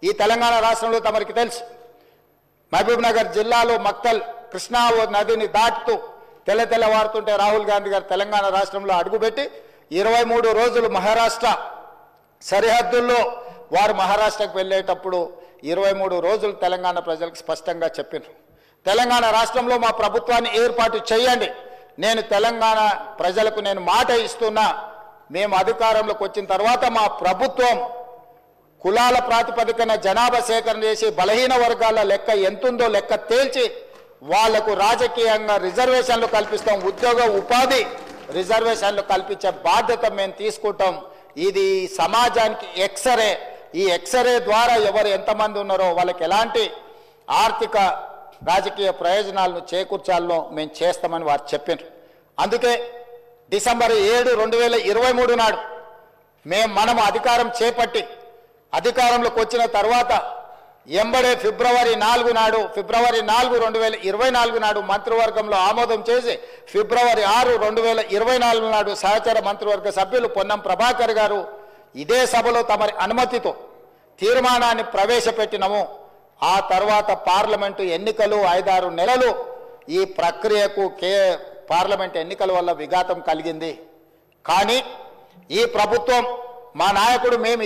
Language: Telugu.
ఈ తెలంగాణ రాష్ట్రంలో తమరికి తెలుసు, మహబూబ్ నగర్ జిల్లాలో మక్తల్ కృష్ణా నదిని దాటుతూ తెల్లవారుతుంటే రాహుల్ గాంధీ గారు తెలంగాణ రాష్ట్రంలో అడుగుపెట్టి 23 రోజులు మహారాష్ట్ర సరిహద్దుల్లో వారు మహారాష్ట్రకు వెళ్ళేటప్పుడు 23 రోజులు తెలంగాణ ప్రజలకు స్పష్టంగా చెప్పారు, తెలంగాణ రాష్ట్రంలో మా ప్రభుత్వాన్ని ఏర్పాటు చేయండి. నేను తెలంగాణ ప్రజలకు నేను మాట ఇస్తున్నా, మేము అధికారంలోకి వచ్చిన తర్వాత మా ప్రభుత్వం కులాల ప్రాతిపదికన జనాభా సేకరణ చేసి బలహీన వర్గాల లెక్క ఎంతుందో లెక్క తేల్చి వాళ్లకు రాజకీయంగా రిజర్వేషన్లు కల్పిస్తాం, ఉద్యోగ ఉపాధి రిజర్వేషన్లు కల్పించే బాధ్యత మేము తీసుకుంటాం. ఇది సమాజానికి ఎక్స్రే, ఈ ఎక్స్రే ద్వారా ఎవరు ఎంతమంది ఉన్నారో వాళ్ళకి ఎలాంటి ఆర్థిక రాజకీయ ప్రయోజనాలను చేకూర్చాలో మేము చేస్తామని వారు చెప్పారు. అందుకే డిసెంబర్ 7, 2023 నాడు మనం అధికారం చేపట్టి అధికారంలోకి వచ్చిన తర్వాత ఎంబడే ఫిబ్రవరి 4 నాడు 2024 నాడు మంత్రివర్గంలో ఆమోదం చేసి ఫిబ్రవరి 6, 2024 నాడు సహచర మంత్రివర్గ సభ్యులు పొన్నం ప్రభాకర్ గారు ఇదే సభలో తమరి అనుమతితో తీర్మానాన్ని ప్రవేశపెట్టినము. ఆ తర్వాత పార్లమెంటు ఎన్నికలు 5-6 నెలలు ఈ ప్రక్రియకు పార్లమెంట్ ఎన్నికల వల్ల విఘాతం కలిగింది. కానీ ఈ ప్రభుత్వం మా నాయకుడు మేము